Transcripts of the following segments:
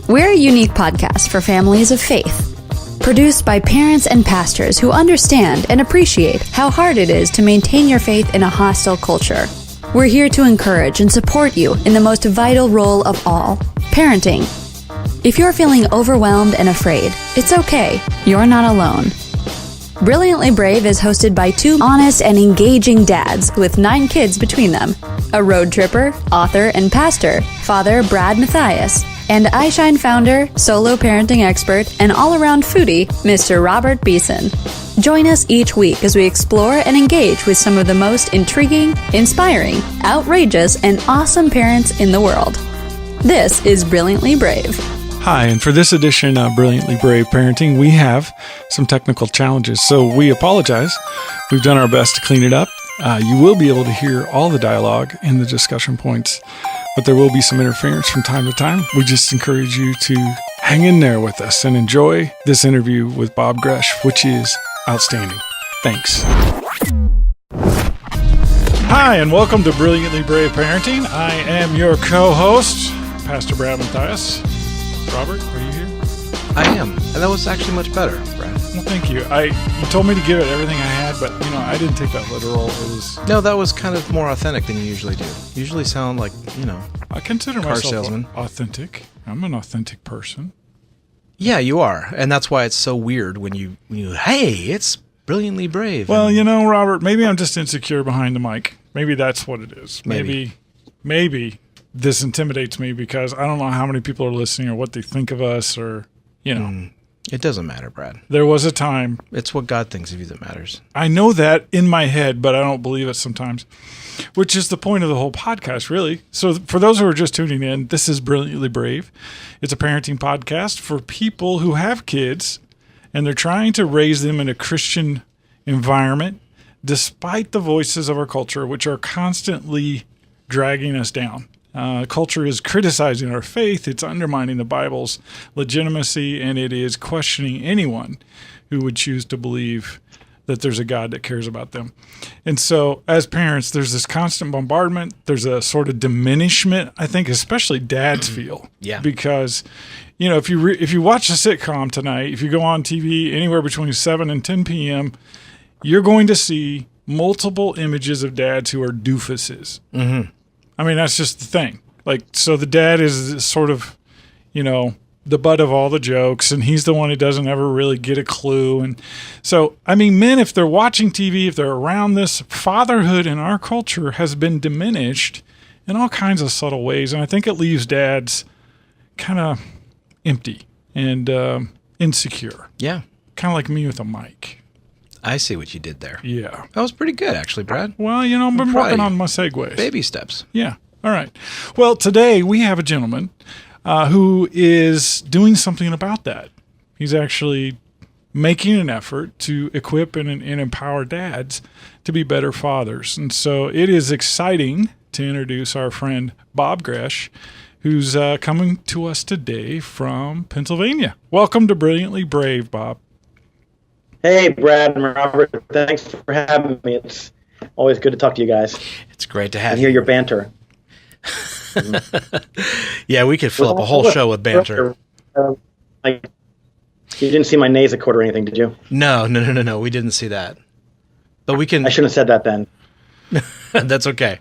We're a unique podcast for families of faith. Produced by parents and pastors who understand and appreciate how hard it is to maintain your faith in a hostile culture. We're here to encourage and support you in the most vital role of all, parenting. If you're feeling overwhelmed and afraid, it's okay. You're not alone. Brilliantly Brave is hosted by two honest and engaging dads with 9 kids between them. A road tripper, author, and pastor, Father Brad Matthias, and iShine founder, solo parenting expert, and all-around foodie, Mr. Robert Beeson. Join us each week as we explore and engage with some of the most intriguing, inspiring, outrageous, and awesome parents in the world. This is Brilliantly Brave. Hi, and for this edition of Brilliantly Brave Parenting, we have some technical challenges, so we apologize. We've done our best to clean it up. You will be able to hear all the dialogue and the discussion points, but there will be some interference from time to time. We just encourage you to hang in there with us and enjoy this interview with Bob Gresh, which is outstanding. Thanks. Hi, and welcome to Brilliantly Brave Parenting. I am your co-host, Pastor Brad Matthias. Robert, are you here? I am, and that was actually much better, Brad. Well, thank you. You told me to give it everything I had, but I didn't take that literal. No, that was kind of more authentic than you usually do. You usually sound like, I consider car myself salesman. Authentic. I'm an authentic person. Yeah, you are, and that's why it's so weird when you hey, it's Brilliantly Brave. Well, Robert, maybe I'm just insecure behind the mic. Maybe that's what it is. Maybe this intimidates me because I don't know how many people are listening or what they think of us or, It doesn't matter, Brad. There was a time. It's what God thinks of you that matters. I know that in my head, but I don't believe it sometimes, which is the point of the whole podcast, really. So for those who are just tuning in, this is Brilliantly Brave. It's a parenting podcast for people who have kids and they're trying to raise them in a Christian environment despite the voices of our culture, which are constantly dragging us down. Culture is criticizing our faith, it's undermining the Bible's legitimacy, and it is questioning anyone who would choose to believe that there's a God that cares about them. And so as parents, there's this constant bombardment. There's a sort of diminishment, I think, especially dads feel. Yeah. Because, if you watch a sitcom tonight, if you go on TV anywhere between 7 and 10 p.m., you're going to see multiple images of dads who are doofuses. Mm-hmm. I mean, that's just the thing. So the dad is sort of, the butt of all the jokes, and he's the one who doesn't ever really get a clue. And so, men, if they're watching TV, if they're around this, fatherhood in our culture has been diminished in all kinds of subtle ways. And I think it leaves dads kind of empty and insecure. Yeah. Kind of like me with a mic. I see what you did there. Yeah. That was pretty good, actually, Brad. Well, I've been working on my segues. Baby steps. Yeah. All right. Well, today we have a gentleman who is doing something about that. He's actually making an effort to equip and empower dads to be better fathers. And so it is exciting to introduce our friend Bob Gresh, who's coming to us today from Pennsylvania. Welcome to Brilliantly Brave, Bob. Hey, Brad and Robert. Thanks for having me. It's always good to talk to you guys. It's great to have and you. hear your banter. Yeah, we could fill up a whole show with banter. You didn't see my Nasacort or anything, did you? No. We didn't see that. But we can. I shouldn't have said that then. That's okay.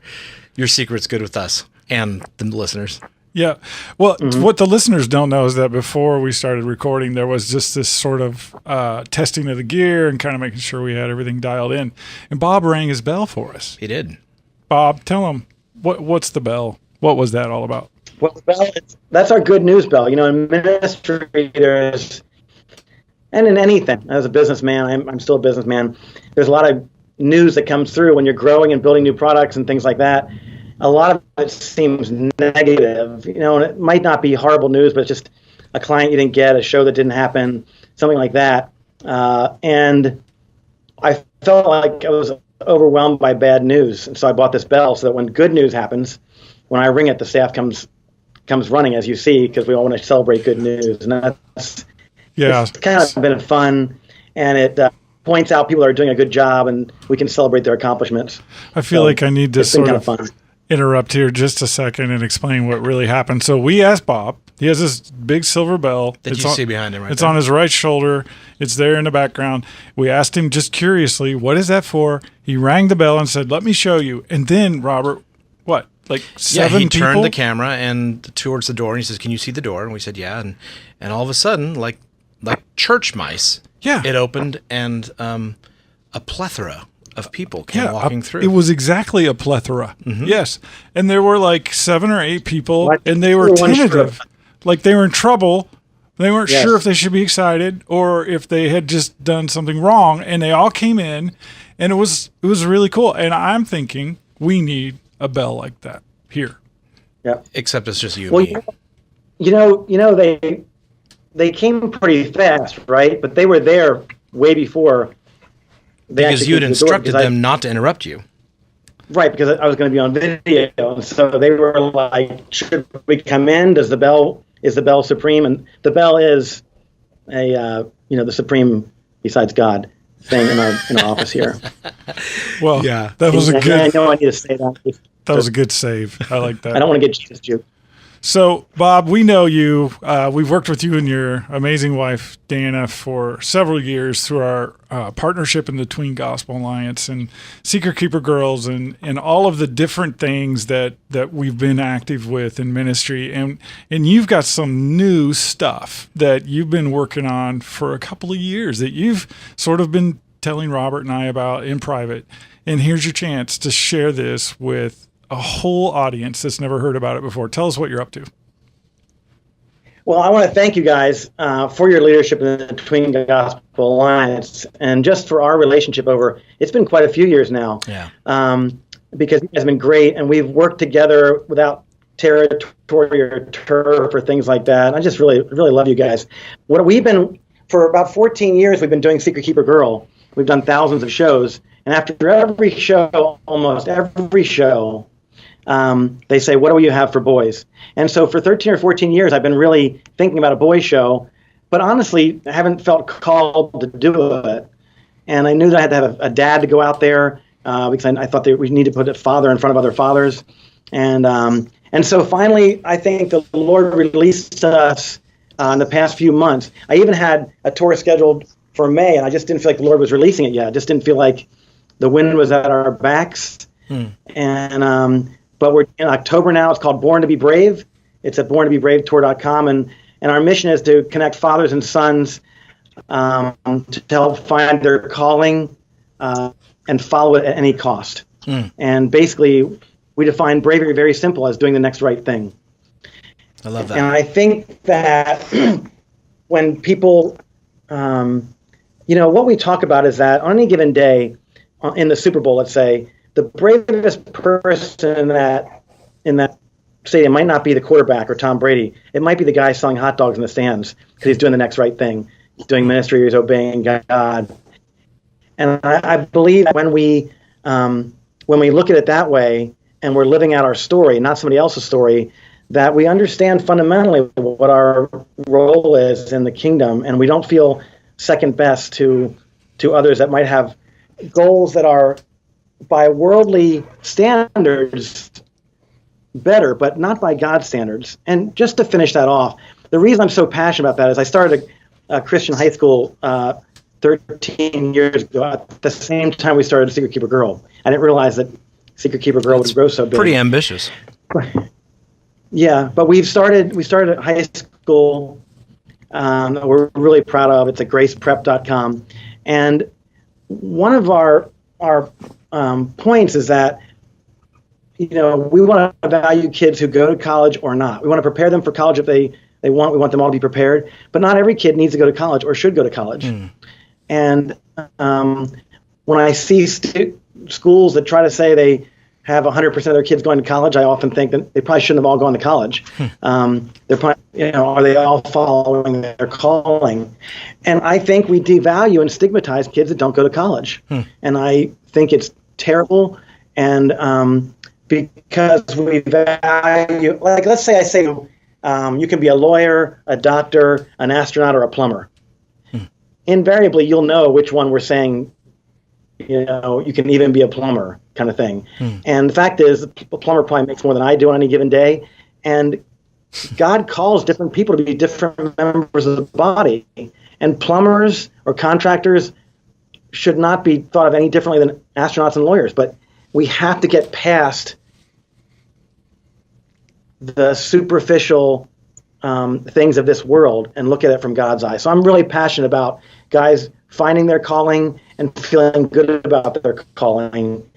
Your secret's good with us and the listeners. Yeah. Well, What the listeners don't know is that before we started recording, there was just this sort of testing of the gear and kind of making sure we had everything dialed in. And Bob rang his bell for us. He did. Bob, tell him, what's the bell? What was that all about? Well, the bell, that's our good news bell. In ministry, and in anything, as a businessman, I'm still a businessman, there's a lot of news that comes through when you're growing and building new products and things like that. A lot of it seems negative, and it might not be horrible news, but it's just a client you didn't get, a show that didn't happen, something like that. And I felt like I was overwhelmed by bad news. And so I bought this bell so that when good news happens, when I ring it, the staff comes running, as you see, because we all want to celebrate good news. And it's kind of been fun, and it points out people are doing a good job, and we can celebrate their accomplishments. I feel like I need to sort kind of interrupt here just a second and explain what really happened. So we asked Bob, He has this big silver bell. That you see behind him right It's there. on his right shoulder. It's there in the background. We asked him just curiously, what is that for? He rang the bell and said, let me show you. And then, Robert, what, like seven he people? turned the camera and towards the door, and he says, can you see the door? And we said, yeah. And all of a sudden, like church mice, it opened, and a plethora of people came walking through. It was exactly a plethora. Mm-hmm. Yes. And there were like 7 or 8 people, and they were tentative. Like they were in trouble. They weren't sure if they should be excited or if they had just done something wrong. And they all came in, and it was really cool. And I'm thinking we need a bell like that here. Yeah. Except it's just you. Well, you know, they came pretty fast, right? But they were there way before. Because you had instructed them not to interrupt you. Right, because I was going to be on video. And so they were like, should we come in? Is the bell supreme? And the bell is the supreme besides God thing in our office here. Well, that was a good. I know I need to say that. That was a good save. I like that. I don't want to get Jesus juke. So, Bob, we know you. We've worked with you and your amazing wife, Dana, for several years through our partnership in the Tween Gospel Alliance and Secret Keeper Girls and all of the different things that we've been active with in ministry. And you've got some new stuff that you've been working on for a couple of years that you've sort of been telling Robert and I about in private. And here's your chance to share this with a whole audience that's never heard about it before. Tell us what you're up to. Well, I want to thank you guys for your leadership in the Tween Gospel Alliance and just for our relationship it's been quite a few years now. Yeah. Because you guys have been great, and we've worked together without territory or turf or things like that. I just really, really love you guys. For about 14 years, we've been doing Secret Keeper Girl. We've done thousands of shows, and after every show, almost every show, they say, what do you have for boys? And so for 13 or 14 years, I've been really thinking about a boys show, but honestly, I haven't felt called to do it. And I knew that I had to have a dad to go out there because I thought that we need to put a father in front of other fathers. And so finally, I think the Lord released us in the past few months. I even had a tour scheduled for May, and I just didn't feel like the Lord was releasing it yet. I just didn't feel like the wind was at our backs. But we're in October now. It's called Born to be Brave. It's at borntobeBraveTour.com. And our mission is to connect fathers and sons to help find their calling and follow it at any cost. And basically, we define bravery very simple as doing the next right thing. I love that. And I think that when people, what we talk about is that on any given day in the Super Bowl, let's say, the bravest person in that stadium might not be the quarterback or Tom Brady. It might be the guy selling hot dogs in the stands because he's doing the next right thing. He's doing ministry. He's obeying God. And I believe that when we look at it that way and we're living out our story, not somebody else's story, that we understand fundamentally what our role is in the kingdom, and we don't feel second best to others that might have goals that are by worldly standards better, but not by God's standards. And just to finish that off, the reason I'm so passionate about that is I started a Christian high school 13 years ago at the same time we started Secret Keeper Girl. I didn't realize that Secret Keeper Girl would grow so big. Pretty ambitious. Yeah, but we started at high school. We're really proud of. It's at graceprep.com. And one of our points is that, we want to value kids who go to college or not. We want to prepare them for college if they want. We want them all to be prepared. But not every kid needs to go to college or should go to college. And when I see schools that try to say they have 100% of their kids going to college, I often think that they probably shouldn't have all gone to college. They're probably, are they all following their calling? And I think we devalue and stigmatize kids that don't go to college. And I think it's terrible. And because we value, like, let's say I say you can be a lawyer, a doctor, an astronaut, or a plumber. Invariably, you'll know which one we're saying, you can even be a plumber kind of thing. And the fact is, a plumber probably makes more than I do on any given day. And God calls different people to be different members of the body. And plumbers or contractors should not be thought of any differently than astronauts and lawyers. But we have to get past the superficial things of this world and look at it from God's eye. So I'm really passionate about guys finding their calling and feeling good about their calling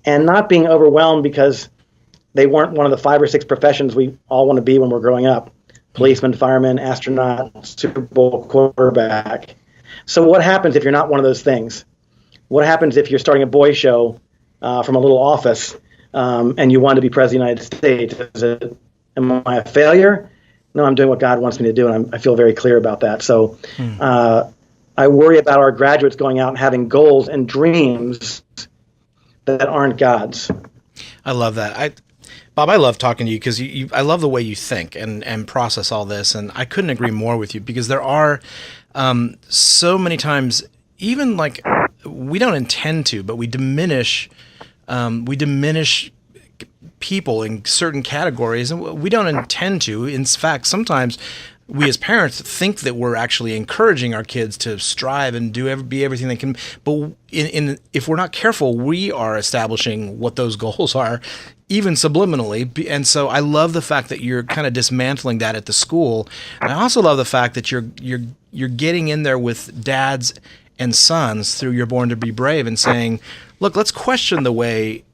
and not being overwhelmed because they weren't one of the 5 or 6 professions we all want to be when we're growing up. Policeman, fireman, astronaut, Super Bowl quarterback. So what happens if you're not one of those things? What happens if you're starting a boy show from a little office and you want to be president of the United States? Am I a failure? No, I'm doing what God wants me to do, and I feel very clear about that. So I worry about our graduates going out and having goals and dreams that aren't God's. I love that. Bob, I love talking to you because I love the way you think and process all this, and I couldn't agree more with you because there are so many times, even like we don't intend to, but we diminish people in certain categories, and we don't intend to. In fact, sometimes we as parents think that we're actually encouraging our kids to strive and be everything they can. But if we're not careful, we are establishing what those goals are, even subliminally. And so I love the fact that you're kind of dismantling that at the school. And I also love the fact that you're getting in there with dads and sons through You're Born to Be Brave and saying, look, let's question the way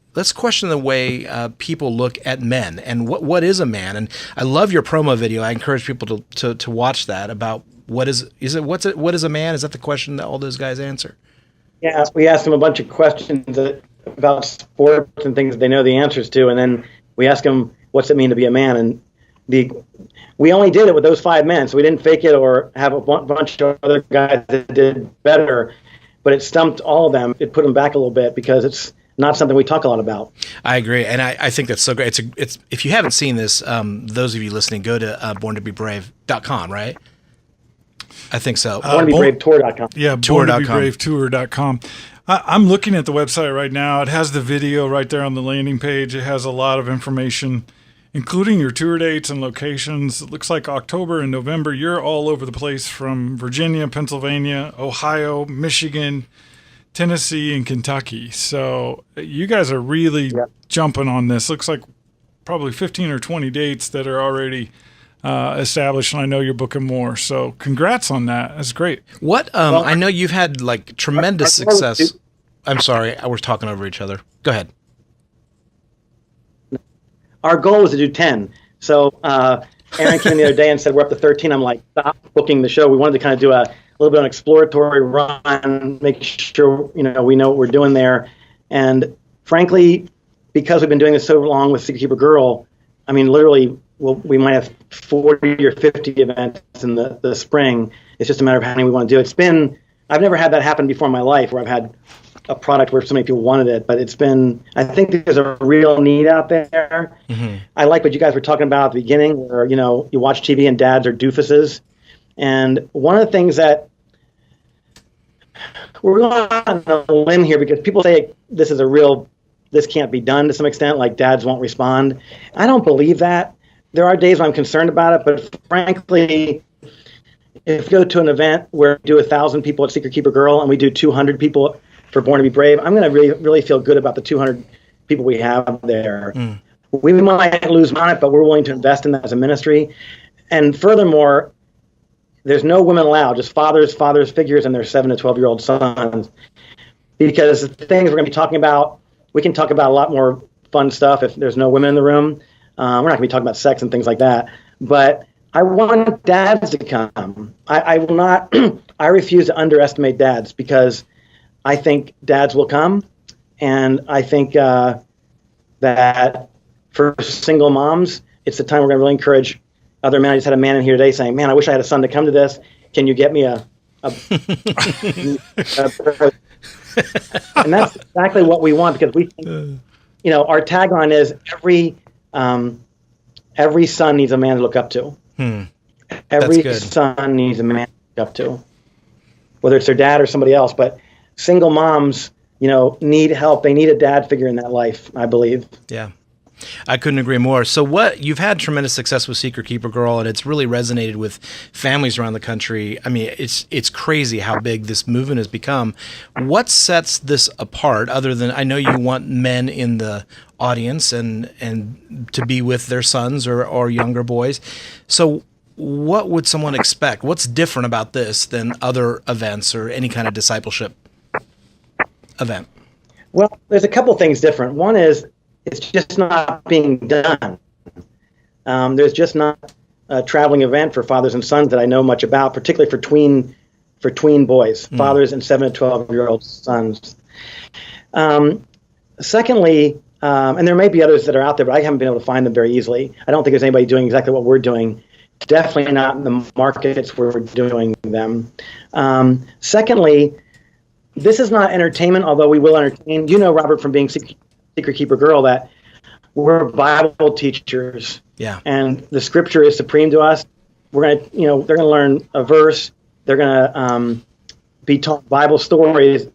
people look at men and what is a man. And I love your promo video. I encourage people to watch that about what is a man? Is that the question that all those guys answer? Yeah, we asked them a bunch of questions about sports and things that they know the answers to, and then we asked them, what's it mean to be a man? And we only did it with those 5 men, so we didn't fake it or have a bunch of other guys that did better, but it stumped all of them. It put them back a little bit because it's not something we talk a lot about. I agree, and I think that's so great. It's if you haven't seen this, those of you listening, go to borntobebrave.com, right? I think so. borntobebrave.com. Yeah, borntobebrave.com. I'm looking at the website right now. It has the video right there on the landing page. It has a lot of information, including your tour dates and locations. It looks like October and November, you're all over the place from Virginia, Pennsylvania, Ohio, Michigan, Tennessee, and Kentucky. So you guys are really jumping on this. Looks like probably 15 or 20 dates that are already established, and I know you're booking more. So congrats on that. That's great. What I know you've had like tremendous success. I'm sorry, we're talking over each other. Go ahead. Our goal was to do 10. So Aaron came the other day and said we're up to 13. I'm like, stop booking the show. We wanted to kind of do a little bit of an exploratory run, make sure we know what we're doing there. And frankly, because we've been doing this so long with Secret Keeper Girl, I mean, literally, we might have 40 or 50 events in the spring. It's just a matter of how many we want to do. I've never had that happen before in my life where I've had a product where so many people wanted it, but I think there's a real need out there. Mm-hmm. I like what you guys were talking about at the beginning where, you watch TV and dads are doofuses. And one of the things that we're going on a limb here because people say this can't be done to some extent, like dads won't respond. I don't believe that. There are days when I'm concerned about it, but frankly, if you go to an event where we do 1,000 people at Secret Keeper Girl and we do 200 people for Born to Be Brave, I'm going to really, really feel good about the 200 people we have there. Mm. We might lose money, but we're willing to invest in that as a ministry. And furthermore, there's no women allowed, just fathers figures and their 7 to 12-year-old sons. Because the things we're going to be talking about, we can talk about a lot more fun stuff if there's no women in the room. We're not going to be talking about sex and things like that. But I want dads to come. I will not, I refuse to underestimate dads because I think dads will come. And I think that for single moms, it's the time we're going to really encourage other men. I just had a man in here today saying, man, I wish I had a son to come to this. Can you get me a and that's exactly what we want because we think, our tagline is every son needs a man to look up to. Every son needs a man to look up to, whether it's their dad or somebody else. But single moms, need help. They need a dad figure in that life, I believe. Yeah. I couldn't agree more. So you've had tremendous success with Secret Keeper Girl, and it's really resonated with families around the country. I mean, it's crazy how big this movement has become. What sets this apart, other than, I know you want men in the audience and to be with their sons or younger boys. So what would someone expect? What's different about this than other events or any kind of discipleship event? Well, there's a couple things different. One is it's just not being done. There's just not a traveling event for fathers and sons that I know much about, particularly for tween boys, fathers and 7 to 12-year-old sons. Secondly, and there may be others that are out there, but I haven't been able to find them very easily. I don't think there's anybody doing exactly what we're doing. Definitely not in the markets where we're doing them. Secondly, this is not entertainment, although we will entertain. You know, Robert, from being Secret Keeper Girl, that we're Bible teachers. Yeah. And the Scripture is supreme to us. We're gonna, they're gonna learn a verse. They're gonna be taught Bible stories,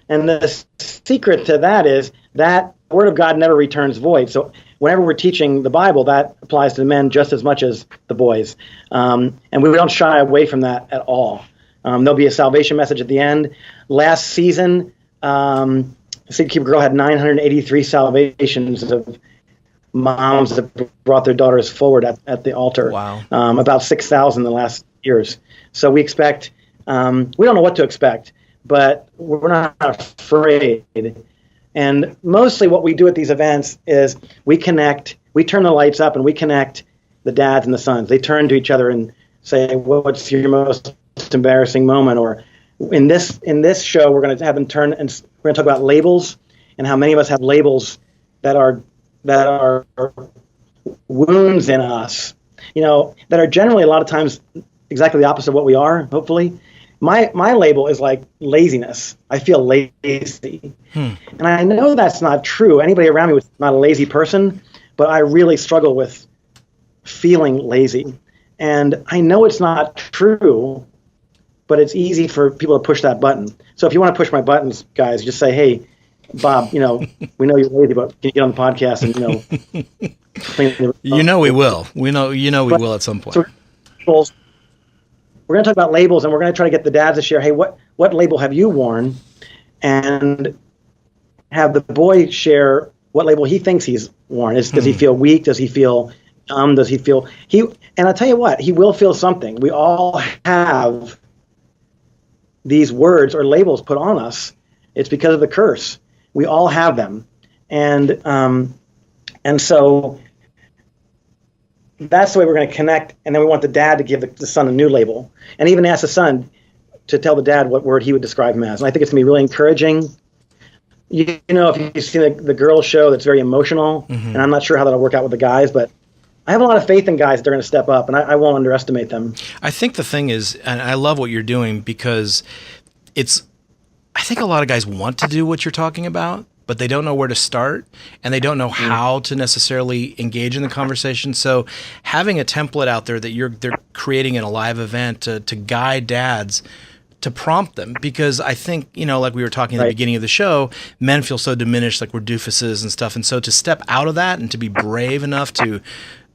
and the secret to that is that the Word of God never returns void. So whenever we're teaching the Bible, that applies to the men just as much as the boys, and we don't shy away from that at all. There'll be a salvation message at the end. Last season, Secret Keeper Girl had 983 salvations of moms that brought their daughters forward at the altar. Wow. About 6,000 in the last years. So we expect, we don't know what to expect, but we're not afraid. And mostly what we do at these events is we connect, we turn the lights up and we connect the dads and the sons. They turn to each other and say, what's your most embarrassing moment? Or in this show, we're going to have them turn, and we're going to talk about labels and how many of us have labels that are wounds in us, that are generally a lot of times exactly the opposite of what we are, hopefully. My label is like laziness. I feel lazy. And I know that's not true. Anybody around me was not a lazy person, but I really struggle with feeling lazy. And I know it's not true, but it's easy for people to push that button. So if you want to push my buttons, guys, just say, hey, Bob, we know you're lazy, but can you get on the podcast and, clean the we will. We will at some point. So we're going to talk about labels, and we're going to try to get the dads to share, hey, what label have you worn? And have the boy share what label he thinks he's worn. Does he feel weak? Does he feel dumb? Does he feel and I'll tell you what, he will feel something. We all have these words or labels put on us. It's because of the curse. We all have them. And so that's the way we're going to connect. And then we want the dad to give the son a new label, and even ask the son to tell the dad what word he would describe him as. And I think it's going to be really encouraging. If you've seen the girls show, that's very emotional, and I'm not sure how that'll work out with the guys, but I have a lot of faith in guys that they're going to step up, and I won't underestimate them. I think the thing is, and I love what you're doing, because I think a lot of guys want to do what you're talking about, but they don't know where to start, and they don't know how to necessarily engage in the conversation. So having a template out there that they're creating in a live event to guide dads, to prompt them, because I think, like we were talking at the beginning of the show, men feel so diminished, like we're doofuses and stuff. And so to step out of that and to be brave enough to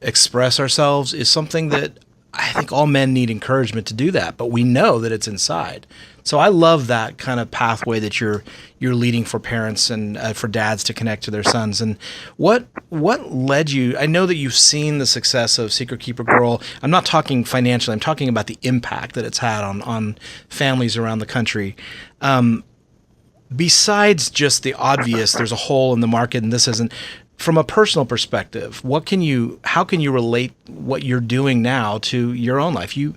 express ourselves is something that I think all men need encouragement to do that, but we know that it's inside. So I love that kind of pathway that you're leading for parents and for dads to connect to their sons. And what led you? I know that you've seen the success of Secret Keeper Girl. I'm not talking financially. I'm talking about the impact that it's had on families around the country. Besides just the obvious, there's a hole in the market, and this isn't. From a personal perspective, how can you relate what you're doing now to your own life? You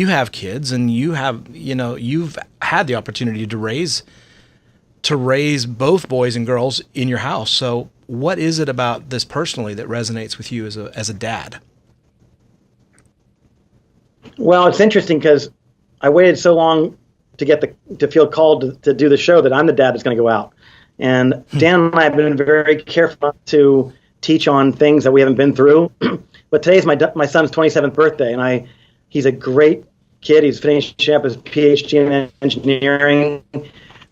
have kids, and you've had the opportunity to raise both boys and girls in your house. So what is it about this personally that resonates with you as a dad? Well, it's interesting because I waited so long to feel called to do the show that I'm the dad that's going to go out. And Dan and I have been very careful to teach on things that we haven't been through. But today's my son's 27th birthday, and he's a great kid. He's finishing up his PhD in engineering,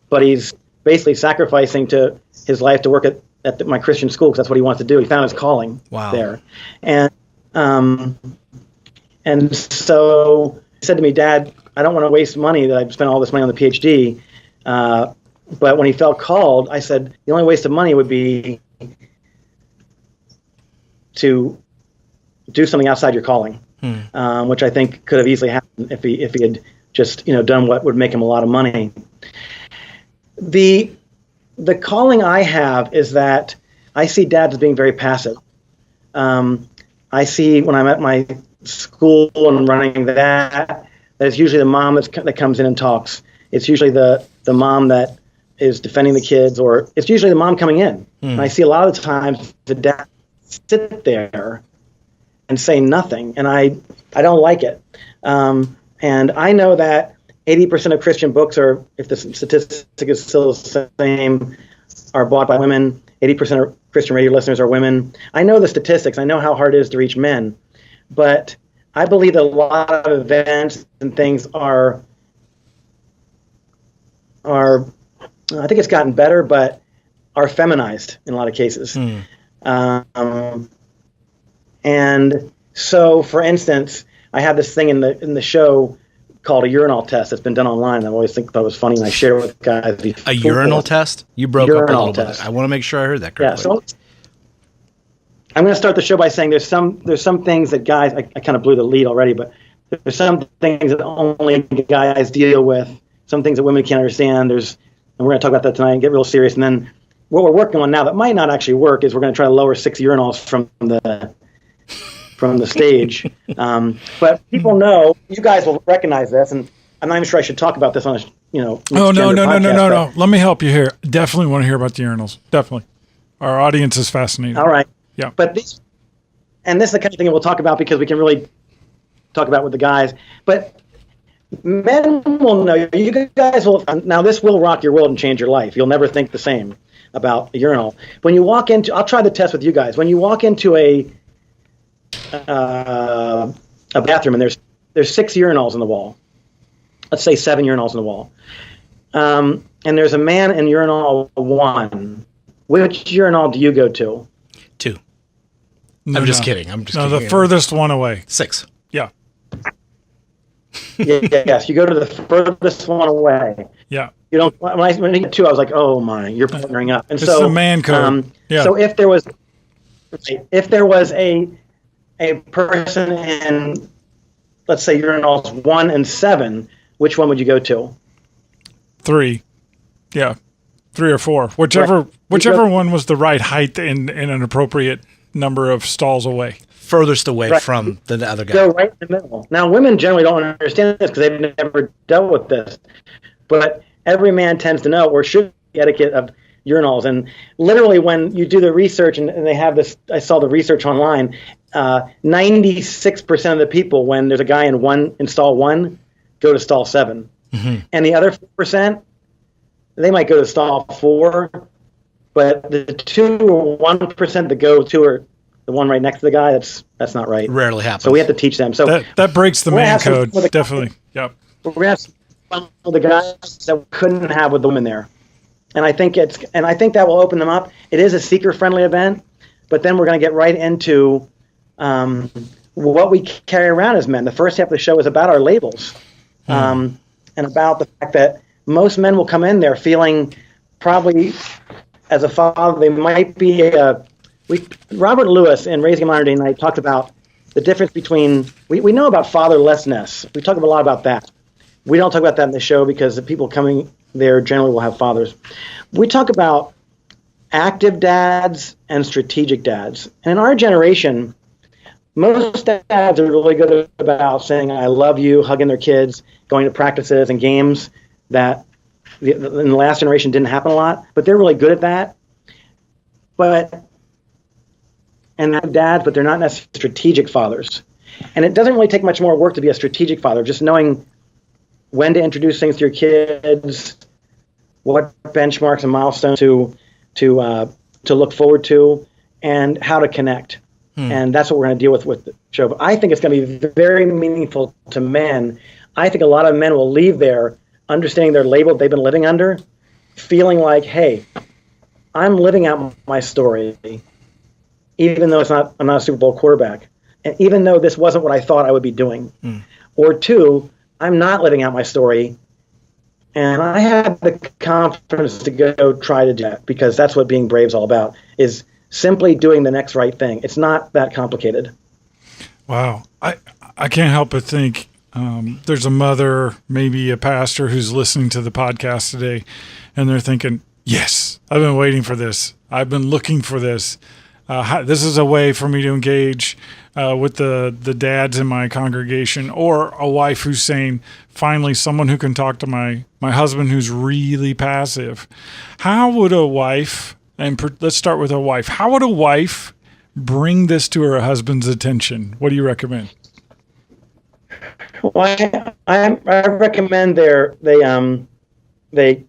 but he's basically sacrificing to his life to work at my Christian school because that's what he wants to do. He found his calling there. And so he said to me, Dad, I don't want to waste money that I've spent all this money on the PhD. But when he felt called, I said, the only waste of money would be to do something outside your calling, which I think could have easily happened if he had just done what would make him a lot of money. The calling I have is that I see dads as being very passive. I see when I'm at my school and running that it's usually the mom that comes in and talks. It's usually the mom that is defending the kids, or it's usually the mom coming in. And I see a lot of the times the dad sit there and say nothing, and I don't like it. And I know that 80% of Christian books are, if the statistic is still the same, are bought by women. 80% of Christian radio listeners are women. I know the statistics. I know how hard it is to reach men. But I believe that a lot of events and things are I think it's gotten better, but are feminized in a lot of cases. And so, for instance, I have this thing in the show called a urinal test that's been done online. I always thought it was funny, and I share it with guys. A urinal test? You broke up a little bit. I want to make sure I heard that correctly. Yeah, so I'm going to start the show by saying there's some things that guys, I kind of blew the lead already, but there's some things that only guys deal with, some things that women can't understand. And we're going to talk about that tonight and get real serious. And then what we're working on now that might not actually work is we're going to try to lower 6 urinals from the stage. But people know, you guys will recognize this, and I'm not even sure I should talk about this on a, Oh, no. Let me help you here. Definitely want to hear about the urinals. Definitely. Our audience is fascinated. All right. Yeah. But this is the kind of thing we'll talk about because we can really talk about with the guys. But men will know, you guys will, now this will rock your world and change your life. You'll never think the same about a urinal. When you walk into, I'll try the test with you guys. When you walk into a bathroom and there's 6 urinals in the wall, let's say 7 urinals in the wall, and there's a man in urinal 1, which urinal do you go to? 2. I'm just kidding. The furthest one away. 6. Yeah. Yes, you go to the furthest one away. Yeah. You don't. When I hit 2, I was like, "Oh my, you're partnering up." And it's the man code. So if there was a person in, let's say, urinals 1 and 7, which one would you go to? 3. Yeah. 3 or 4. Whichever one was the right height and an appropriate number of stalls away. Furthest away from the other guy. Go right in the middle. Now, women generally don't understand this because they've never dealt with this. But every man tends to know, or should be, etiquette of urinals. And literally when you do the research, and they have this, I saw the research online, 96% of the people, when there's a guy in stall 1, go to stall 7. Mm-hmm. And the other 4%, they might go to stall 4, but the 2 or 1% that go to or the one right next to the guy, that's not right. Rarely happens. So we have to teach them. So that breaks the man code, definitely. Yep. We're gonna have some fun with the guys that we couldn't have with the women there, and I think that will open them up. It is a seeker-friendly event, but then we're going to get right into what we carry around as men. The first half of the show is about our labels, and about the fact that most men will come in there feeling probably as a father they might be Robert Lewis in Raising a Modern Day Knight talked about the difference between, we know about fatherlessness. We talk a lot about that. We don't talk about that in the show because the people coming there generally will have fathers. We talk about active dads and strategic dads. And in our generation, most dads are really good about saying, I love you, hugging their kids, going to practices and games that in the last generation didn't happen a lot, but they're really good at that. And they're dads, but they're not necessarily strategic fathers. And it doesn't really take much more work to be a strategic father, just knowing when to introduce things to your kids, what benchmarks and milestones to look forward to, and how to connect. And that's what we're going to deal with the show. But I think it's going to be very meaningful to men. I think a lot of men will leave there understanding their label they've been living under, feeling like, hey, I'm living out my story, even though I'm not a Super Bowl quarterback, and even though this wasn't what I thought I would be doing. Or two, I'm not living out my story, and I have the confidence to go try to do that, because that's what being brave is all about, is simply doing the next right thing. It's not that complicated. Wow. I can't help but think there's a mother, maybe a pastor, who's listening to the podcast today, and they're thinking, yes, I've been waiting for this. I've been looking for this. This is a way for me to engage with the dads in my congregation, or a wife who's saying, finally, someone who can talk to my husband who's really passive. How would a wife, and let's start with a wife, how would a wife bring this to her husband's attention? What do you recommend? Well, I recommend they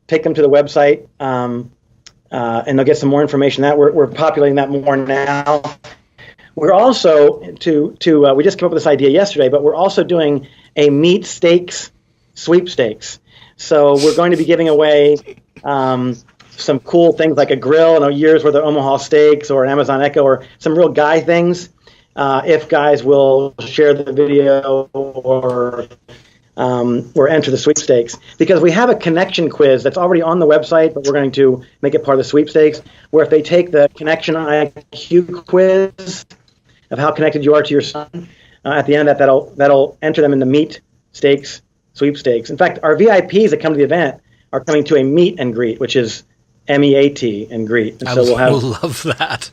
take them to the website, and they'll get some more information. That we're populating that more now. We're also we just came up with this idea yesterday, but we're also doing a meat steaks sweepstakes. So we're going to be giving away some cool things like a grill and a year's worth of Omaha steaks, or an Amazon Echo, or some real guy things. If guys will share the video or enter the sweepstakes, because we have a connection quiz that's already on the website, but we're going to make it part of the sweepstakes, where if they take the connection IQ quiz of how connected you are to your son, at the end of that, that'll enter them in the meat stakes sweepstakes. In fact, our VIPs that come to the event are coming to a meet and greet, which is MEAT and greet. And so we'll love that.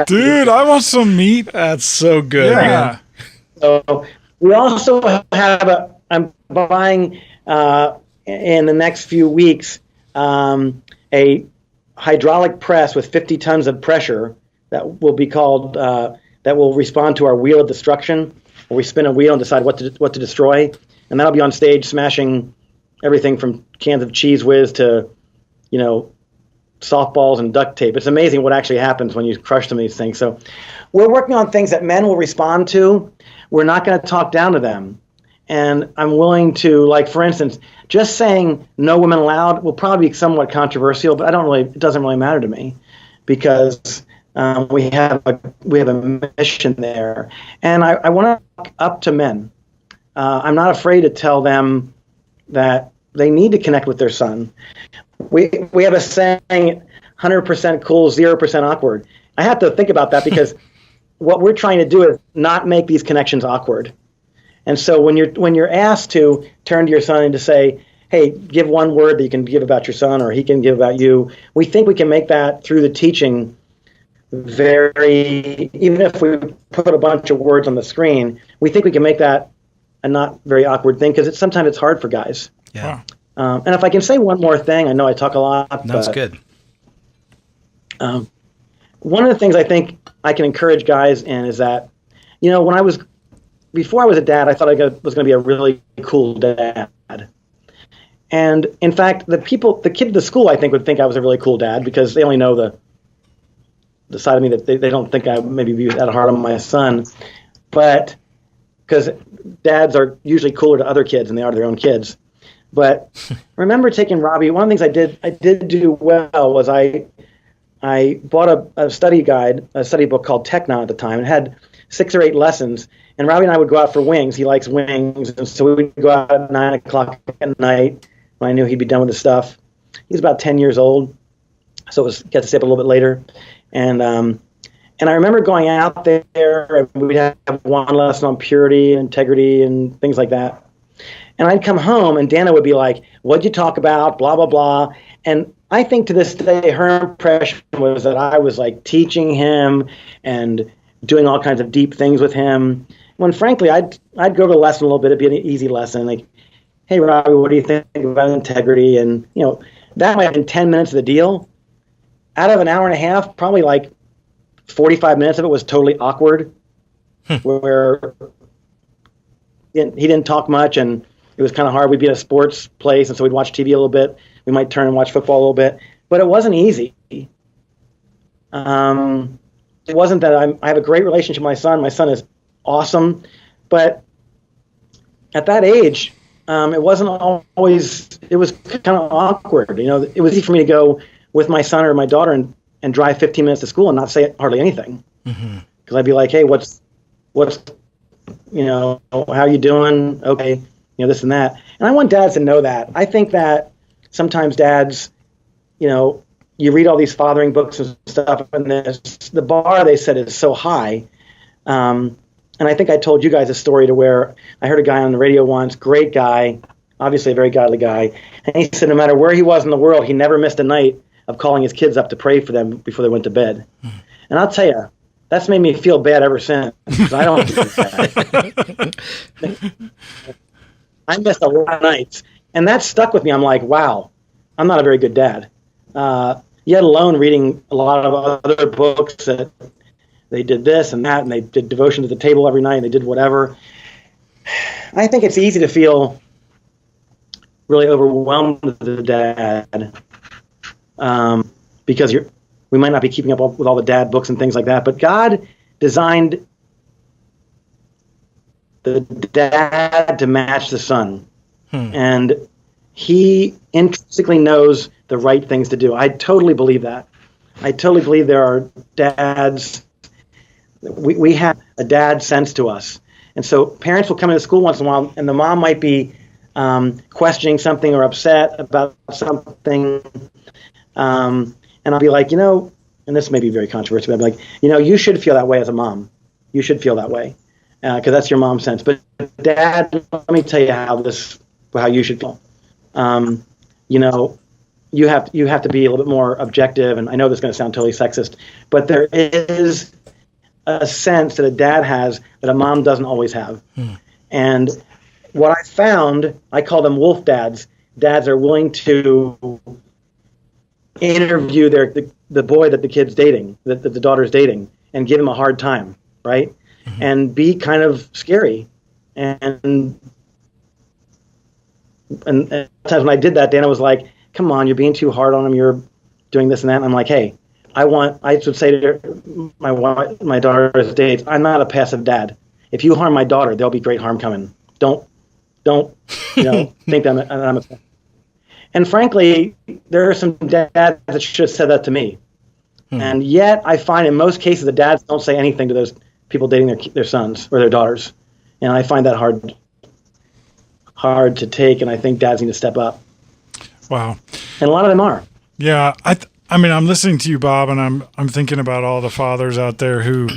Dude, I want some meat. That's so good. Yeah. Man. So we also have I'm buying in the next few weeks a hydraulic press with 50 tons of pressure that will be called that will respond to our wheel of destruction, where we spin a wheel and decide what to destroy, and that'll be on stage smashing everything from cans of Cheese Whiz to softballs and duct tape. It's amazing what actually happens when you crush some of these things. So we're working on things that men will respond to. We're not going to talk down to them. And I'm willing to, like, for instance, just saying no women allowed will probably be somewhat controversial, but it doesn't really matter to me, because we have a mission there. And I want to look up to men. I'm not afraid to tell them that they need to connect with their son. We have a saying, 100% cool, 0% awkward. I have to think about that, because what we're trying to do is not make these connections awkward. And so when you're asked to turn to your son and to say, hey, give one word that you can give about your son, or he can give about you, we think we can make that through the teaching even if we put a bunch of words on the screen, we think we can make that a not very awkward thing, because sometimes it's hard for guys. Yeah. And if I can say one more thing, I know I talk a lot. That's good. One of the things I think I can encourage guys in is that, before I was a dad, I thought I was going to be a really cool dad. And in fact, the kid at the school, I think, would think I was a really cool dad, because they only know the side of me that they don't think I maybe be that hard on my son. But because dads are usually cooler to other kids than they are to their own kids. But I remember taking Robbie. One of the things I did do well was I bought a study guide, a study book called Technon at the time. It had 6 or 8 lessons. And Robbie and I would go out for wings. He likes wings. And so we would go out at 9 o'clock at night when I knew he'd be done with the stuff. He was about 10 years old, so got to stay up a little bit later. And I remember going out there, and we'd have one lesson on purity and integrity and things like that. And I'd come home, and Dana would be like, what'd you talk about, blah, blah, blah. And I think to this day, her impression was that I was like teaching him and doing all kinds of deep things with him. When frankly, I'd go over the lesson a little bit. It'd be an easy lesson, like, hey, Robbie, what do you think about integrity? And, that might have been 10 minutes of the deal. Out of an hour and a half, probably like 45 minutes of it was totally awkward, where he didn't talk much, and it was kind of hard. We'd be at a sports place, and so we'd watch TV a little bit. We might turn and watch football a little bit, but it wasn't easy. It wasn't that I have a great relationship with my son. My son is awesome, but at that age, it wasn't always. It was kind of awkward. It was easy for me to go, with my son or my daughter and drive 15 minutes to school and not say hardly anything. Because I'd be like, hey, what's, how you doing? Okay. This and that. And I want dads to know that. I think that sometimes dads, you read all these fathering books and stuff, and the bar they set is so high. And I think I told you guys a story to where I heard a guy on the radio once, great guy, obviously a very godly guy. And he said no matter where he was in the world, he never missed a night of calling his kids up to pray for them before they went to bed. And I'll tell you, that's made me feel bad ever since. Because I don't do that. I missed a lot of nights. And that stuck with me. I'm like, wow, I'm not a very good dad. Yet alone reading a lot of other books that they did this and that, and they did devotion to the table every night, and they did whatever. I think it's easy to feel really overwhelmed with the dad because we might not be keeping up with all the dad books and things like that. But God designed the dad to match the son. And he intrinsically knows the right things to do. I totally believe that. I totally believe there are dads. We have a dad sense to us. And so parents will come into school once in a while, and the mom might be questioning something or upset about something. And I'll be like, and this may be very controversial, but I'll be like, you should feel that way as a mom. You should feel that way because that's your mom's sense. But dad, let me tell you how you should feel. You have to be a little bit more objective. And I know this is going to sound totally sexist, but there is a sense that a dad has that a mom doesn't always have. And what I found, I call them wolf dads. Dads are willing to interview the boy that the kid's dating, that the daughter's dating, and give him a hard time, right? And be kind of scary. And sometimes when I did that, Dana was like, come on, you're being too hard on him. You're doing this and that. And I'm like, hey, I would say to my daughter's dates, I'm not a passive dad. If you harm my daughter, there'll be great harm coming. Don't think that I'm a. And frankly, there are some dads that should have said that to me. And yet I find in most cases the dads don't say anything to those people dating their sons or their daughters. And I find that hard to take, and I think dads need to step up. Wow. And a lot of them are. Yeah. I mean, I'm listening to you, Bob, and I'm thinking about all the fathers out there who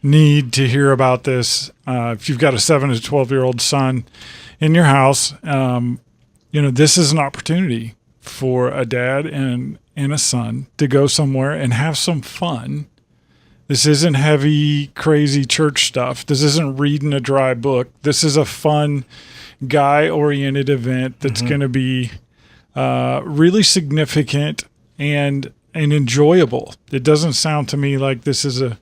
need to hear about this. If you've got a 7 to 12-year-old son in your house, this is an opportunity for a dad and a son to go somewhere and have some fun. This isn't heavy, crazy church stuff. This isn't reading a dry book. This is a fun, guy-oriented event that's going to be really significant and enjoyable. It doesn't sound to me like this is a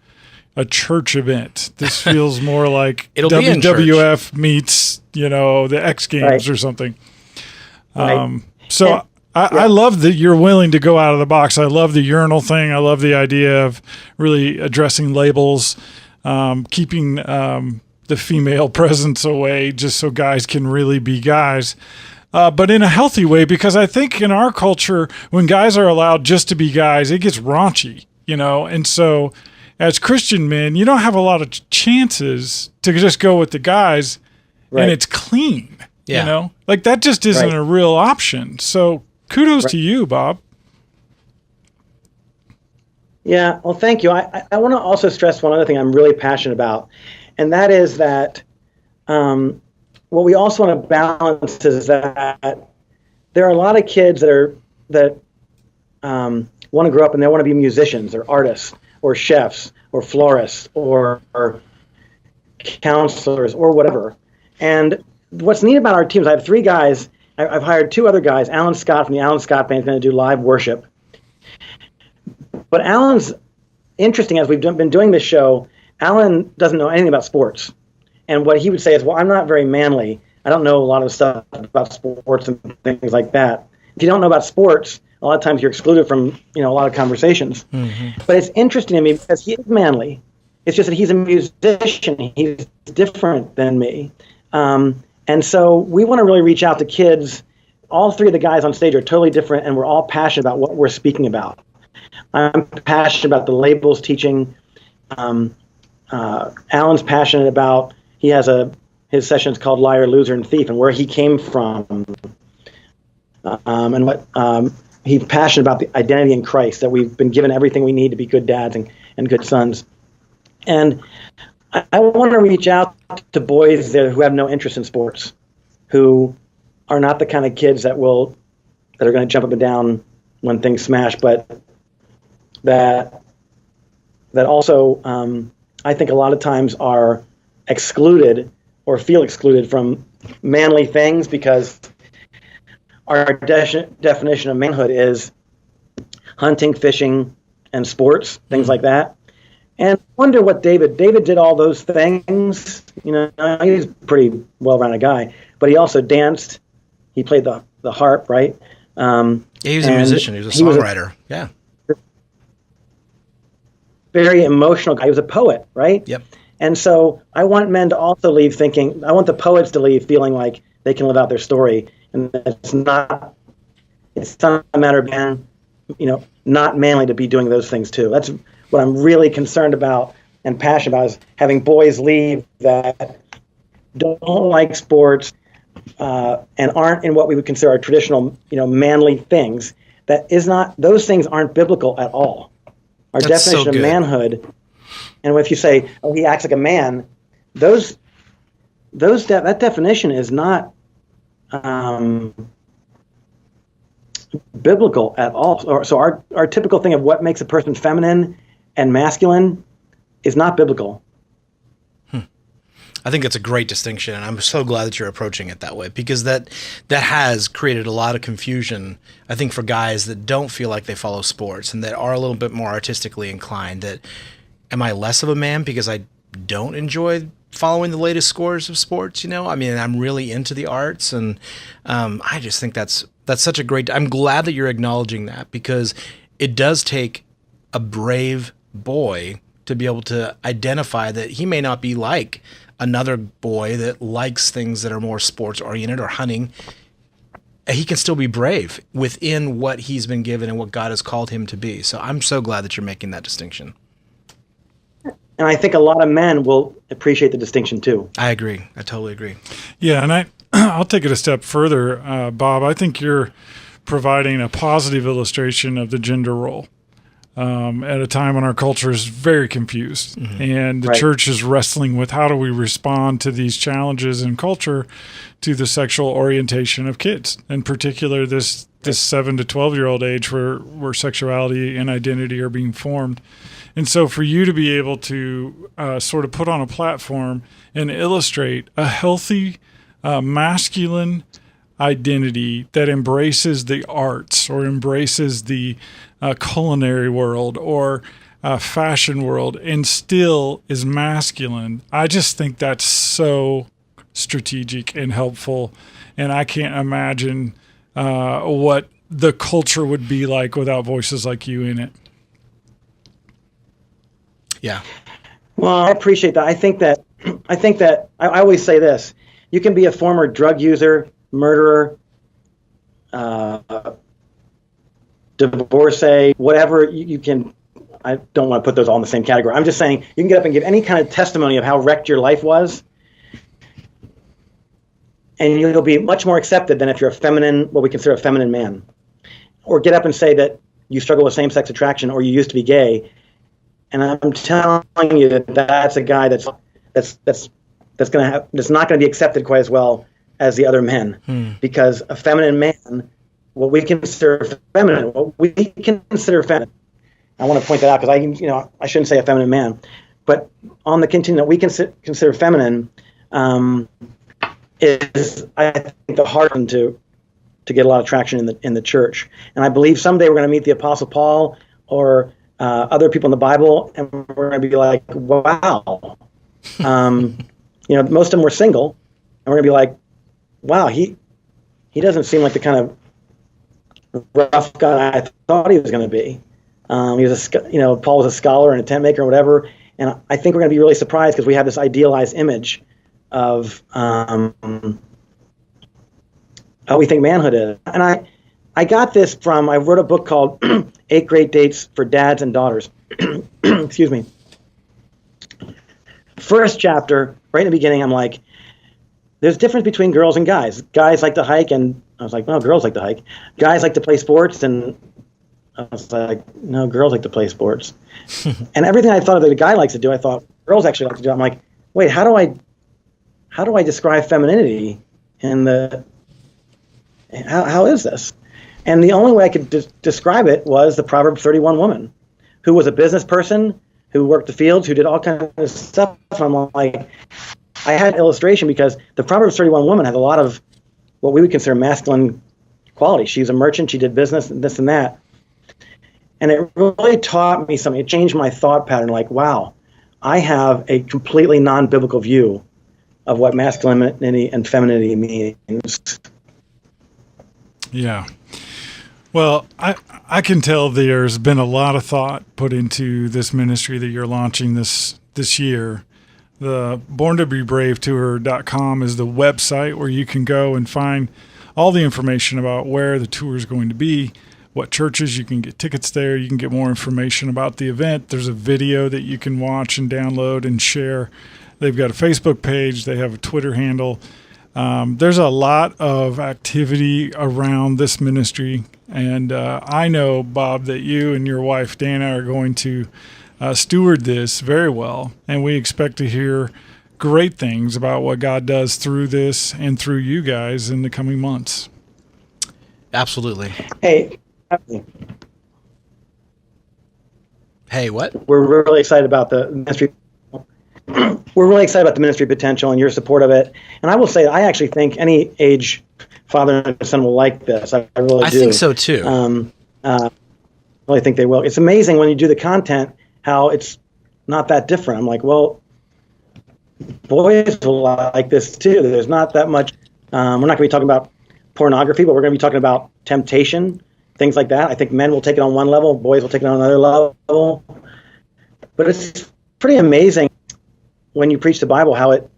church event. This feels more like WWF meets, the X Games or something. I love that you're willing to go out of the box. I love the urinal thing. I love the idea of really addressing labels, keeping the female presence away just so guys can really be guys. But in a healthy way, because I think in our culture, when guys are allowed just to be guys, it gets raunchy, and so as Christian men, you don't have a lot of chances to just go with the guys and it's clean, like that just isn't a real option. So kudos to you, Bob. Yeah, well, thank you. I want to also stress one other thing I'm really passionate about, and that is that what we also want to balance is that there are a lot of kids that want to grow up and they want to be musicians or artists or chefs or florists or counselors or whatever. And what's neat about our teams, I have 3 guys. I've hired 2 other guys. Alan Scott from the Alan Scott Band is going to do live worship. But Alan's interesting. As we've been doing this show, Alan doesn't know anything about sports. And what he would say is, well, I'm not very manly. I don't know a lot of stuff about sports and things like that. If you don't know about sports, a lot of times you're excluded from, a lot of conversations. But it's interesting to me because he is manly. It's just that he's a musician. He's different than me. And so we want to really reach out to kids all three of the guys on stage are totally different, and we're all passionate about what we're speaking about. I'm passionate about the labels teaching. Alan's passionate about, his session's called Liar, Loser, and Thief, and where he came from. And what he's passionate about the identity in Christ, that we've been given everything we need to be good dads and good sons. And I want to reach out to boys there who have no interest in sports, who are not the kind of kids that are going to jump up and down when things smash, but that also I think a lot of times are excluded or feel excluded from manly things, because our definition of manhood is hunting, fishing, and sports, things like that. And I wonder what David did all those things. You know, he's a pretty well-rounded guy, but he also danced. He played the harp, right? Yeah, he was a musician. He was a songwriter. Yeah. Very emotional guy. He was a poet, right? Yep. And so I want men to also leave thinking, I want the poets to leave feeling like they can live out their story. And it's not a matter of being, not manly to be doing those things too. That's what I'm really concerned about and passionate about, is having boys leave that don't like sports and aren't in what we would consider our traditional, manly things. Those things aren't biblical at all. Our That's definition of manhood, and if you say, "Oh, he acts like a man," that definition is not biblical at all. So our typical thing of what makes a person feminine and masculine is not biblical. I think that's a great distinction, and I'm so glad that you're approaching it that way, because that has created a lot of confusion, I think, for guys that don't feel like they follow sports and that are a little bit more artistically inclined. That, am I less of a man because I don't enjoy following the latest scores of sports? I mean, I'm really into the arts, and I just think that's such a great. I'm glad that you're acknowledging that, because it does take a brave boy to be able to identify that he may not be like another boy that likes things that are more sports oriented or hunting. He can still be brave within what he's been given and what God has called him to be. So I'm so glad that you're making that distinction. And I think a lot of men will appreciate the distinction too. I agree. I totally agree. Yeah, and I'll take it a step further, Bob. I think you're providing a positive illustration of the gender role at a time when our culture is very confused, and the church is wrestling with how do we respond to these challenges in culture to the sexual orientation of kids, in particular this 7 to 12-year-old age where sexuality and identity are being formed. And so for you to be able to sort of put on a platform and illustrate a healthy masculine identity that embraces the arts or embraces the culinary world or fashion world and still is masculine, I just think that's so strategic and helpful. And I can't imagine what the culture would be like without voices like you in it. Yeah. Well, I appreciate that. I think that I always say this: you can be a former drug user, murderer, divorcee, whatever you can. I don't want to put those all in the same category. I'm just saying you can get up and give any kind of testimony of how wrecked your life was, and you'll be much more accepted than if you're what we consider a feminine man. Or get up and say that you struggle with same-sex attraction or you used to be gay. And I'm telling you that's a guy that's not going to be accepted quite as well as the other men, because a feminine man, what we consider feminine, I want to point that out because I shouldn't say a feminine man, but on the continuum that we consider feminine is, I think, the hard one to get a lot of traction in the church. And I believe someday we're going to meet the Apostle Paul or other people in the Bible, and we're going to be like, wow. Most of them were single, and we're going to be like, wow, he doesn't seem like the kind of rough guy I thought he was going to be. He was Paul was a scholar and a tent maker and whatever, and I think we're going to be really surprised because we have this idealized image of we think manhood is. And I got this I wrote a book called 8 Great Dates for Dads and Daughters. Excuse me. First chapter, right in the beginning, I'm like, there's a difference between girls and guys. Guys like to hike, and I was like, no, girls like to hike. Guys like to play sports, and I was like, no, girls like to play sports. And everything I thought that a guy likes to do, I thought girls actually like to do. I'm like, wait, how do I describe femininity? And how is this? And the only way I could describe it was the Proverbs 31 woman, who was a business person, who worked the fields, who did all kinds of stuff. I'm like, I had an illustration because the Proverbs 31 woman has a lot of what we would consider masculine qualities. She's a merchant. She did business and this and that. And it really taught me something. It changed my thought pattern. Like, wow, I have a completely non-biblical view of what masculinity and femininity means. Yeah. Well, I can tell there's been a lot of thought put into this ministry that you're launching this year. The BornToBeBraveTour.com is the website where you can go and find all the information about where the tour is going to be, what churches you can get tickets there. You can get more information about the event. There's a video that you can watch and download and share. They've got a Facebook page. They have a Twitter handle. There's a lot of activity around this ministry. And I know, Bob, that you and your wife, Dana, are going to steward this very well. And we expect to hear great things about what God does through this and through you guys in the coming months. Absolutely. Hey, what? We're really excited about the ministry. We're really excited about the ministry potential and your support of it. And I will say, I actually think any age father and son will like this. I really do. I think so too. I really think they will. It's amazing when you do the content how it's not that different. I'm like, well, boys will like this too. There's not that much. We're not going to be talking about pornography, but we're going to be talking about temptation, things like that. I think men will take it on one level, boys will take it on another level. But it's pretty amazing when you preach the Bible how it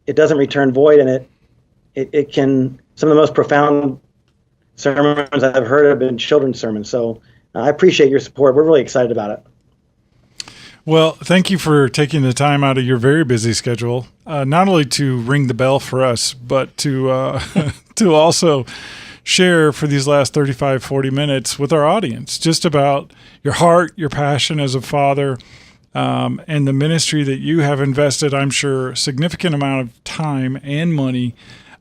doesn't return void, and it can, some of the most profound sermons I've heard have been children's sermons. So I appreciate your support. We're really excited about it. Well, thank you for taking the time out of your very busy schedule, not only to ring the bell for us, but to to also share for these last 35, 40 minutes with our audience, just about your heart, your passion as a father, and the ministry that you have invested, I'm sure, a significant amount of time and money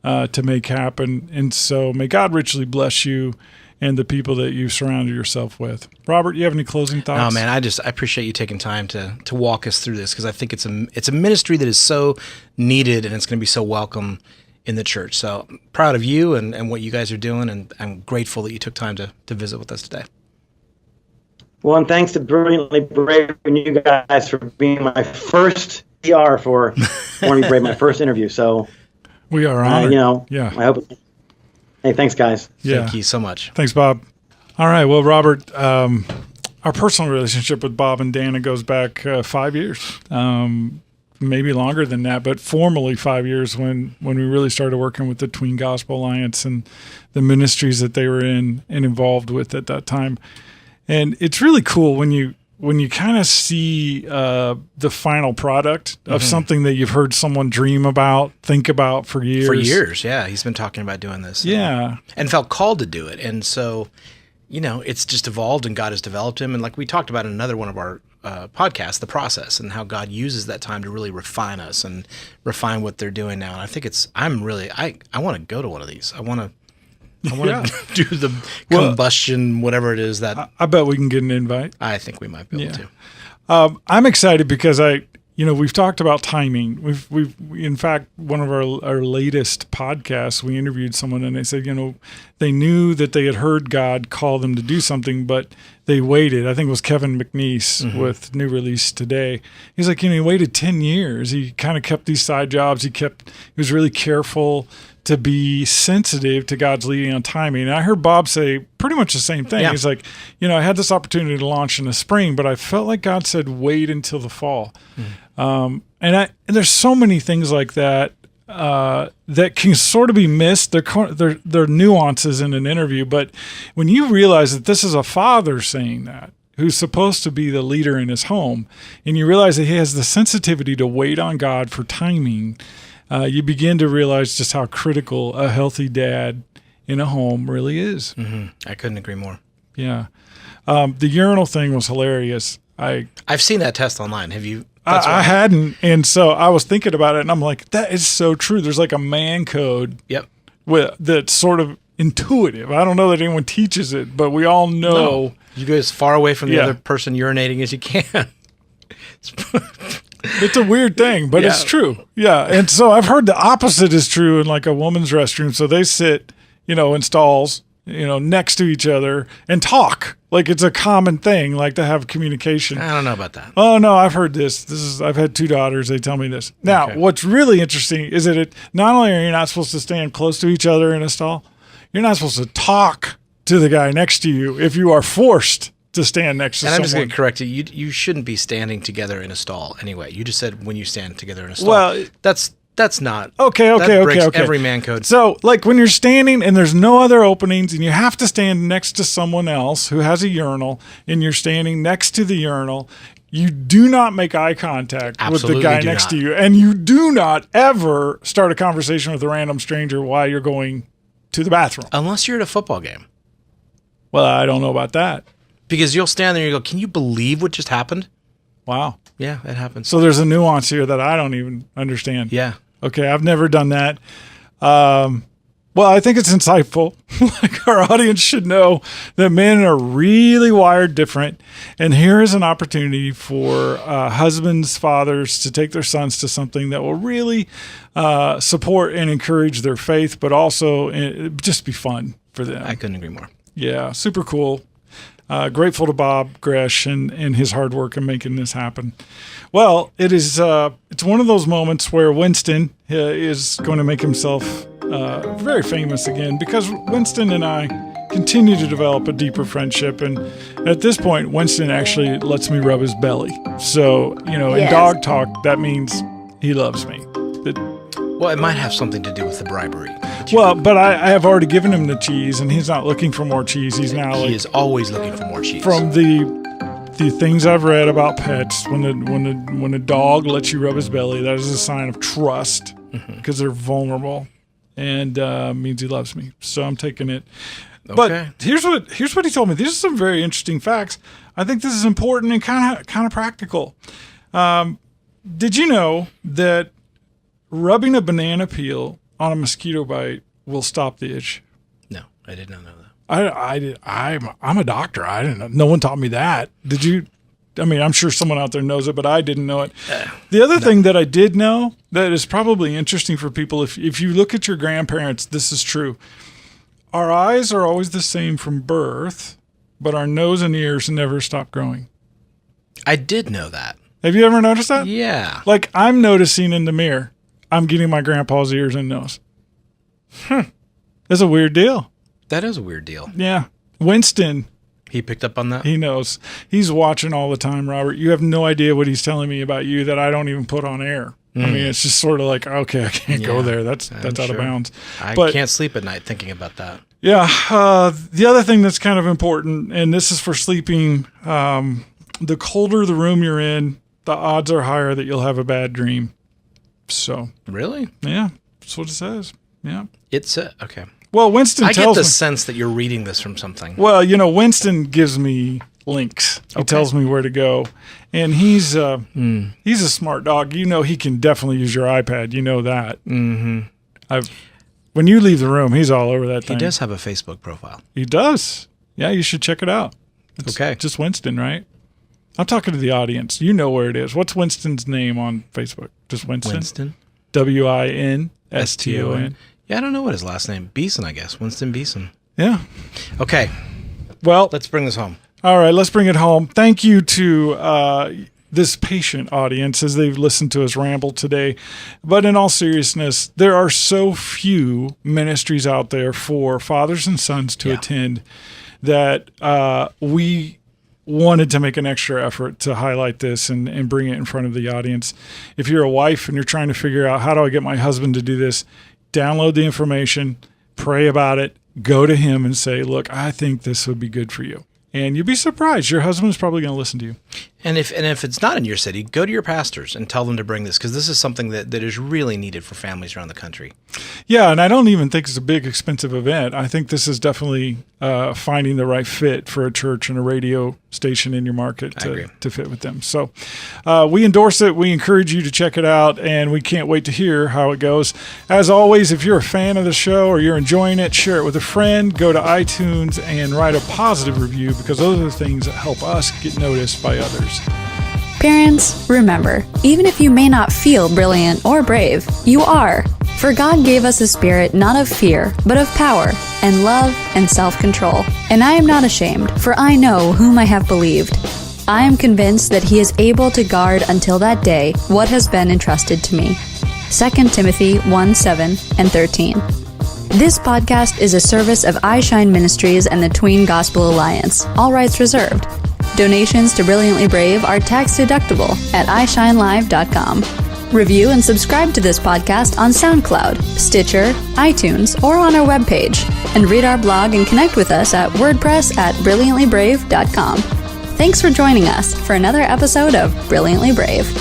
to make happen. And so may God richly bless you and the people that you surrounded yourself with. Robert, you have any closing thoughts? Oh man, I appreciate you taking time to walk us through this, because I think it's a ministry that is so needed, and it's going to be so welcome in the church. So I'm proud of you and what you guys are doing, and I'm grateful that you took time to visit with us today. Well, and thanks to Brilliantly Brave and you guys for being my first PR for Born to Be Brave, my first interview. So we are honored. Yeah. I hope. Hey, thanks, guys. Yeah. Thank you so much. Thanks, Bob. All right. Well, Robert, our personal relationship with Bob and Dana goes back 5 years, maybe longer than that, but formally 5 years when we really started working with the Tween Gospel Alliance and the ministries that they were in and involved with at that time. And it's really cool when you kind of see the final product of something that you've heard someone dream about, think about for years. For years, yeah. He's been talking about doing this. Yeah. And felt called to do it. And so, it's just evolved, and God has developed him. And like we talked about in another one of our podcasts, the process and how God uses that time to really refine us and refine what they're doing now. And I think I want to go to one of these. I want to do the combustion, whatever it is that. I bet we can get an invite. I think we might be able to. I'm excited because we've talked about timing. We've in fact, one of our latest podcasts, we interviewed someone and they said, they knew that they had heard God call them to do something, but they waited. I think it was Kevin McNeese with New Release Today. He's like, he waited 10 years. He kind of kept these side jobs. He was really careful to be sensitive to God's leading on timing. And I heard Bob say pretty much the same thing. Yeah. He's like, I had this opportunity to launch in the spring, but I felt like God said, wait until the fall. And there's so many things like that that can sort of be missed. They're nuances in an interview, but when you realize that this is a father saying that, who's supposed to be the leader in his home, and you realize that he has the sensitivity to wait on God for timing, you begin to realize just how critical a healthy dad in a home really is. Mm-hmm. I couldn't agree more. Yeah. The urinal thing was hilarious. I've seen that test online. Have you? I hadn't, and so I was thinking about it, and I'm like, that is so true. There's like a man code. Yep. That's sort of intuitive. I don't know that anyone teaches it, but we all know. No. You go as far away from the other person urinating as you can. It's a weird thing, but it's true. Yeah, and so I've heard the opposite is true in like a woman's restroom. So they sit, in stalls, next to each other and talk. Like it's a common thing, like to have communication. I don't know about that. Oh no, I've heard this. I've had 2 daughters. They tell me this. Now, What's really interesting is that not only are you not supposed to stand close to each other in a stall, you're not supposed to talk to the guy next to you if you are forced to stand next to someone. And I'm just going to correct you. You shouldn't be standing together in a stall anyway. You just said when you stand together in a stall. Well, that's not. Okay. Every man code. So, like when you're standing and there's no other openings and you have to stand next to someone else who has a urinal and you're standing next to the urinal, you do not make eye contact with the guy next to you. And you do not ever start a conversation with a random stranger while you're going to the bathroom. Unless you're at a football game. Well, I don't know about that. Because you'll stand there and you go, can you believe what just happened? Wow. Yeah, it happens. So there's a nuance here that I don't even understand. Yeah. Okay, I've never done that. Well, I think it's insightful. Like our audience should know that men are really wired different. And here is an opportunity for husbands, fathers to take their sons to something that will really support and encourage their faith, but also just be fun for them. I couldn't agree more. Yeah, super cool. Grateful to Bob Gresh and his hard work in making this happen. Well, it's one of those moments where Winston is going to make himself very famous again, because Winston and I continue to develop a deeper friendship. And at this point, Winston actually lets me rub his belly. So, in dog talk, that means he loves me. Well, it might have something to do with the bribery. Well, but I have already given him the cheese, and he's not looking for more cheese. He is always looking for more cheese. From the things I've read about pets, when a dog lets you rub his belly, that is a sign of trust, because they're vulnerable, and means he loves me. So I'm taking it. Okay. But here's what he told me. These are some very interesting facts. I think this is important and kind of practical. Did you know that rubbing a banana peel on a mosquito bite will stop the itch? No, I did not know that. I'm a doctor. I didn't know. No one taught me that. Did you? I mean, I'm sure someone out there knows it, but I didn't know it. The other thing that I did know that is probably interesting for people, if you look at your grandparents, this is true. Our eyes are always the same from birth, but our nose and ears never stop growing. I did know that. Have you ever noticed that? Yeah. Like I'm noticing in the mirror, I'm getting my grandpa's ears and nose. That's a weird deal. That is a weird deal. Yeah. Winston. He picked up on that? He knows. He's watching all the time, Robert. You have no idea what he's telling me about you that I don't even put on air. I mean, it's just sort of like, okay, I can't go there. That's out of bounds. I can't sleep at night thinking about that. Yeah. The other thing that's kind of important, and this is for sleeping, the colder the room you're in, the odds are higher that you'll have a bad dream. So. Really? Yeah. That's what it says. Yeah. It's okay. Well, Winston tells me. I get the sense that you're reading this from something. Well, Winston gives me links. He tells me where to go. And he's a smart dog. He can definitely use your iPad. You know that. Mm-hmm. When you leave the room, he's all over that thing. He does have a Facebook profile. He does. Yeah, you should check it out. It's just Winston, right? I'm talking to the audience. You know where it is. What's Winston's name on Facebook? Just Winston? Winston. Winston. Yeah, I don't know what his last name. Beeson, I guess. Winston Beeson. Yeah. Okay. Well, let's bring this home. All right, let's bring it home. Thank you to this patient audience as they've listened to us ramble today. But in all seriousness, there are so few ministries out there for fathers and sons to attend that we wanted to make an extra effort to highlight this and bring it in front of the audience. If you're a wife and you're trying to figure out, how do I get my husband to do this? Download the information, pray about it, go to him and say, look, I think this would be good for you. And you'd be surprised. Your husband's probably going to listen to you. And if it's not in your city, go to your pastors and tell them to bring this, because this is something that is really needed for families around the country. Yeah, and I don't even think it's a big, expensive event. I think this is definitely finding the right fit for a church and a radio station in your market to fit with them. So we endorse it. We encourage you to check it out, and we can't wait to hear how it goes. As always, if you're a fan of the show or you're enjoying it, share it with a friend. Go to iTunes and write a positive review, because those are the things that help us get noticed by others. Parents, remember, even if you may not feel brilliant or brave, you are. For God gave us a spirit not of fear, but of power, and love, and self-control. And I am not ashamed, for I know whom I have believed. I am convinced that he is able to guard until that day what has been entrusted to me. 2 Timothy 1:7 and 13. This podcast is a service of iShine Ministries and the Tween Gospel Alliance. All rights reserved. Donations to Brilliantly Brave are tax-deductible at iShineLive.com. Review and subscribe to this podcast on SoundCloud, Stitcher, iTunes, or on our webpage. And read our blog and connect with us at WordPress@BrilliantlyBrave.com. Thanks for joining us for another episode of Brilliantly Brave.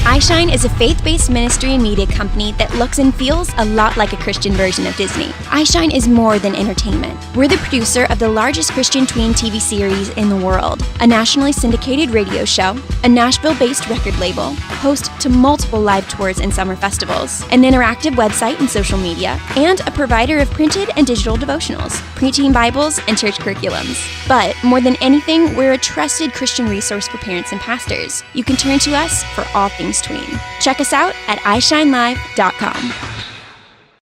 iShine is a faith-based ministry and media company that looks and feels a lot like a Christian version of Disney. iShine is more than entertainment. We're the producer of the largest Christian tween TV series in the world, a nationally syndicated radio show, a Nashville-based record label, host to multiple live tours and summer festivals, an interactive website and social media, and a provider of printed and digital devotionals, preteen Bibles, and church curriculums. But more than anything, we're a trusted Christian resource for parents and pastors. You can turn to us for all things tween. Check us out at iShineLive.com.